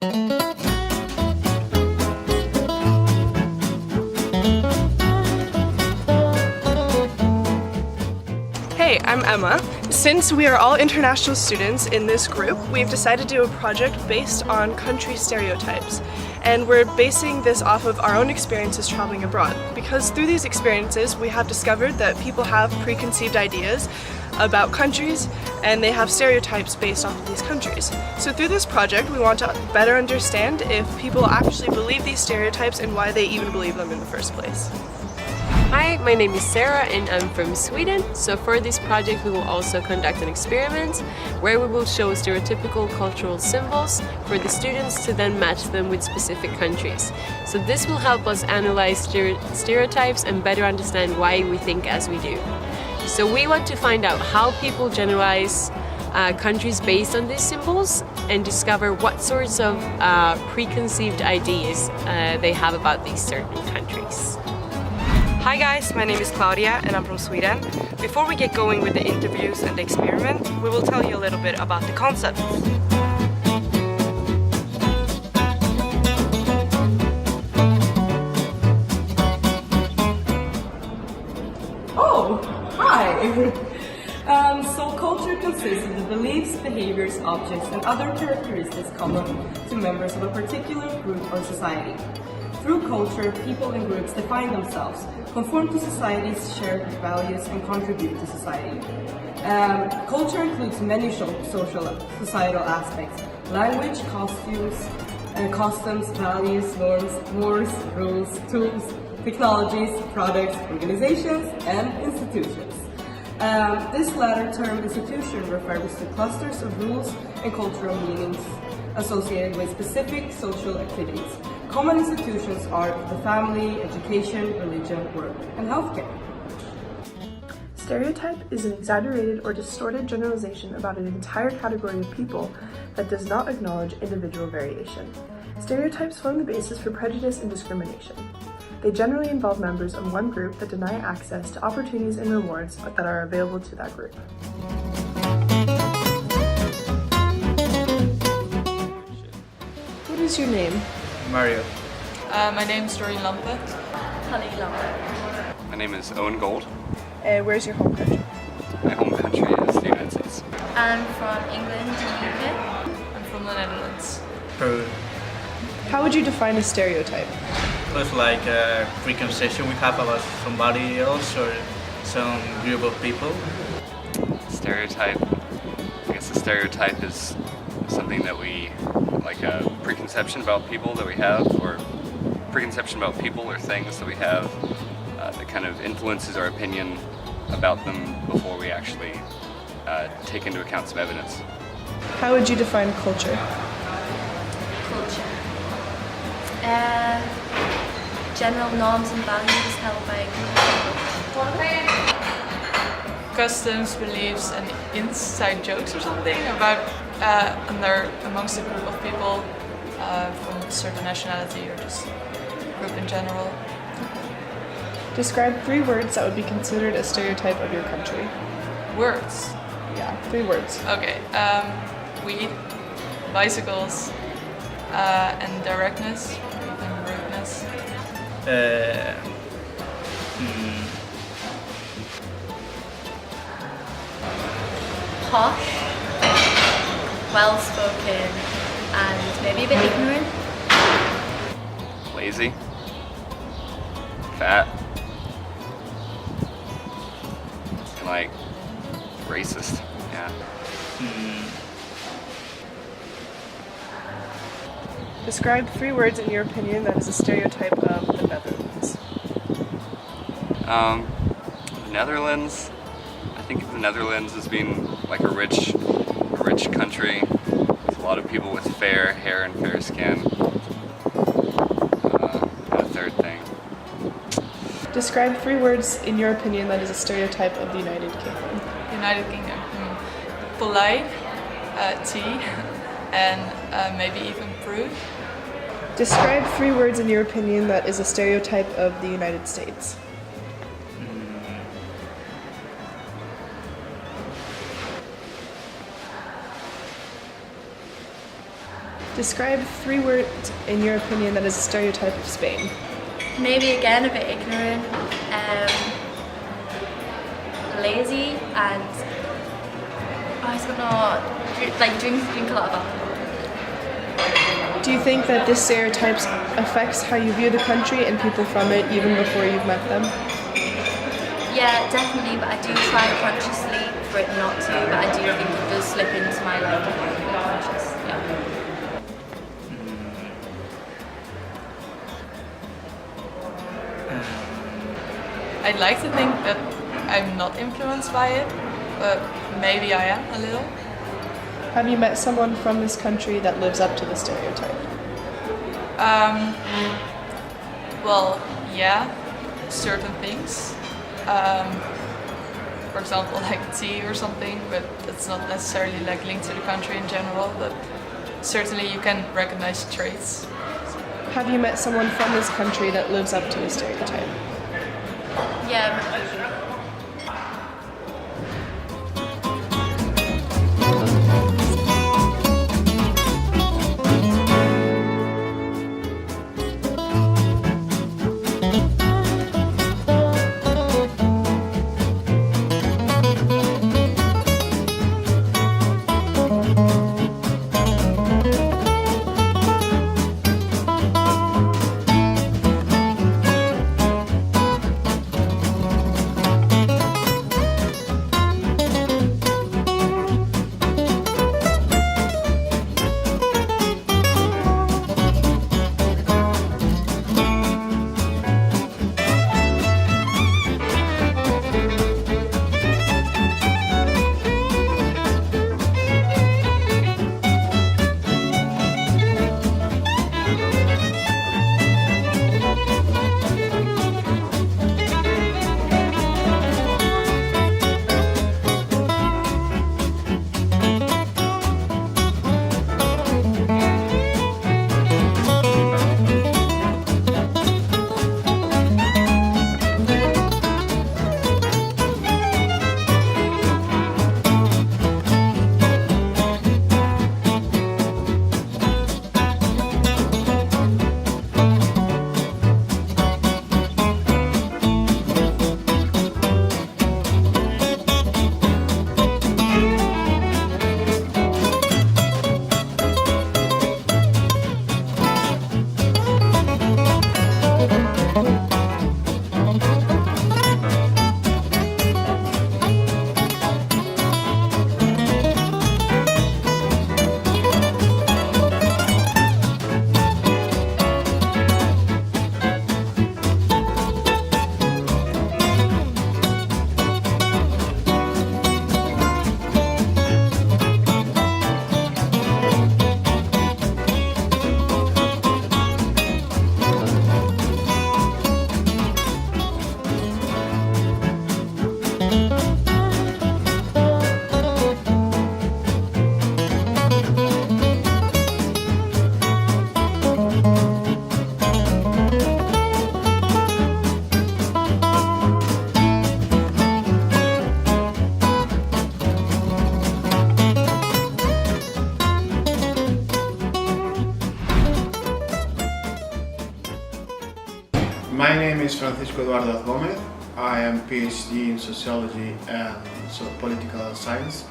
Hey, I'm Emma. Since we are all international students in this group, we've decided to do a project based on country stereotypes. And we're basing this off of our own experiences traveling abroad. Because through these experiences, we have discovered that people have preconceived ideas about countries, and they have stereotypes based off of these countries. So through this project, we want to better understand if people actually believe these stereotypes and why they even believe them in the first place. Hi, my name is Sarah and I'm from Sweden. So for this project we will also conduct an experiment where we will show stereotypical cultural symbols for the students to then match them with specific countries. So this will help us analyze stereotypes and better understand why we think as we do. So we want to find out how people generalize countries based on these symbols and discover what sorts of preconceived ideas they have about these certain countries. Hi guys, my name is Claudia and I'm from Sweden. Before we get going with the interviews and the experiment, we will tell you a little bit about the concepts. Oh, hi! So culture consists of the beliefs, behaviors, objects, and other characteristics common to members of a particular group or society. Through culture, people and groups define themselves, conform to society's shared values, and contribute to society. Culture includes many societal aspects: language, costumes, customs, values, norms, wars, rules, tools, technologies, products, organizations, and institutions. This latter term, institution, refers to clusters of rules and cultural meanings associated with specific social activities. Common institutions are the family, education, religion, work, and healthcare. Stereotype is an exaggerated or distorted generalization about an entire category of people that does not acknowledge individual variation. Stereotypes form the basis for prejudice and discrimination. They generally involve members of one group that deny access to opportunities and rewards that are available to that group. What is your name? Mario. My name is Doreen Lampe. Honey Lampe. My name is Owen Gold. And where's your home country? My home country is the United States. I'm from England and UK. I'm from the Netherlands. Peru. How would you define a stereotype? It's like a preconception we have about somebody else or some group of people. Stereotype. I guess a stereotype is something that we, like a preconception about people that we have, or preconception about people or things that we have that kind of influences our opinion about them before we actually take into account some evidence. How would you define culture? Culture. General norms and values held by a group of people. Customs, beliefs, and inside jokes or something about amongst a group of people from a certain nationality or just group in general. Describe 3 words that would be considered a stereotype of your country. Words. Yeah, 3 words. Okay. Weed, bicycles, and directness, or even rudeness. Posh, well-spoken, and maybe a bit ignorant. Lazy. Fat. And like racist. Yeah. Describe 3 words in your opinion that is a stereotype of the Netherlands. Netherlands. I think of the Netherlands as being like a rich country with a lot of people with fair hair and fair skin. And a third thing. Describe 3 words in your opinion that is a stereotype of the United Kingdom. United Kingdom. Polite, tea, and maybe even prude. Describe 3 words in your opinion that is a stereotype of the United States. Describe 3 words in your opinion that is a stereotype of Spain. Maybe again a bit ignorant, lazy, and I don't know, like drink a lot of alcohol. Do you think that this stereotypes affects how you view the country and people from it even before you've met them? Yeah, definitely, but I do try consciously for it not to, but I do think it does slip into my unconscious. Yeah. I'd like to think that I'm not influenced by it, but maybe I am a little. Have you met someone from this country that lives up to the stereotype? Well, yeah, certain things. For example, like tea or something, but it's not necessarily like linked to the country in general, but certainly you can recognize traits. Have you met someone from this country that lives up to the stereotype? Yeah. My name is Francisco Eduardo Gómez. I am PhD in Sociology and Political Science,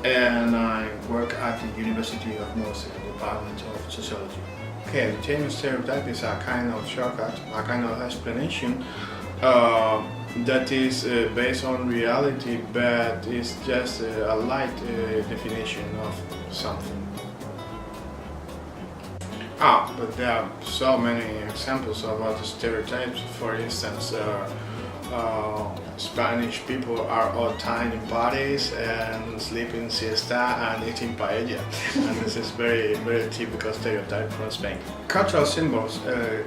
and I work at the University of Murcia, Department of Sociology. Okay, the term stereotype is a kind of shortcut, a kind of explanation that is based on reality, but it's just a light definition of something. But there are so many examples about stereotypes. For instance, Spanish people are all time in parties and sleeping siesta and eating paella, and this is very typical stereotype from Spain. Cultural symbols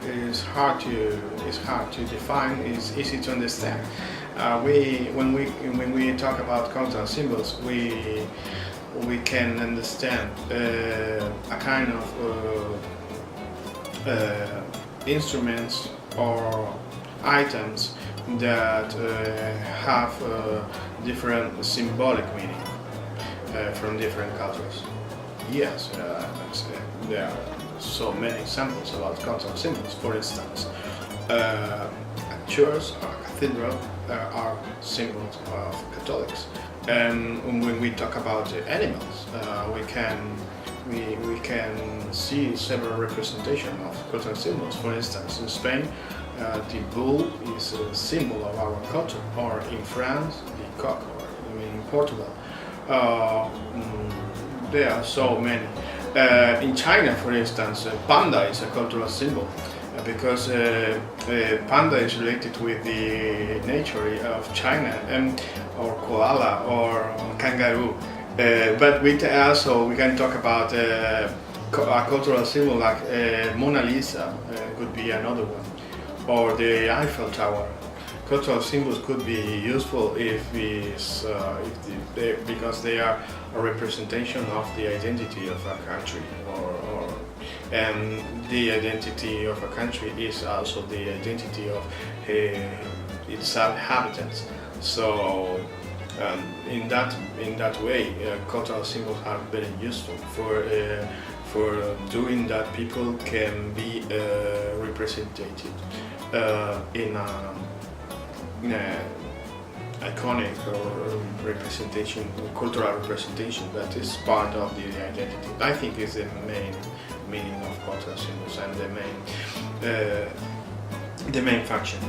is hard to define. It's easy to understand. When we talk about cultural symbols, we can understand a kind of instruments or items that have different symbolic meaning from different cultures. years. There are so many examples about cultural symbols. For instance, a church or a cathedral are symbols of Catholics. And when we talk about animals, we can see several representations of cultural symbols. For instance, in Spain, the bull is a symbol of our culture, or in France, the cock, or in Portugal. There are so many. In China, for instance, panda is a cultural symbol because panda is related with the nature of China, or koala, or kangaroo. But we can talk about a cultural symbol like Mona Lisa could be another one, or the Eiffel Tower. Cultural symbols could be useful because they are a representation of the identity of a country, and the identity of a country is also the identity of its inhabitants. So in that way, cultural symbols are very useful for doing that. People can be represented in iconic or representation, cultural representation that is part of the identity. I think is the main meaning of cultural symbols and the main function.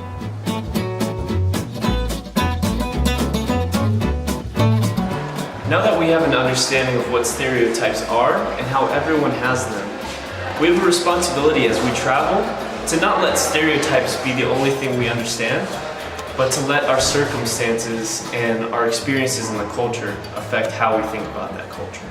Now that we have an understanding of what stereotypes are and how everyone has them, we have a responsibility as we travel to not let stereotypes be the only thing we understand, but to let our circumstances and our experiences in the culture affect how we think about that culture.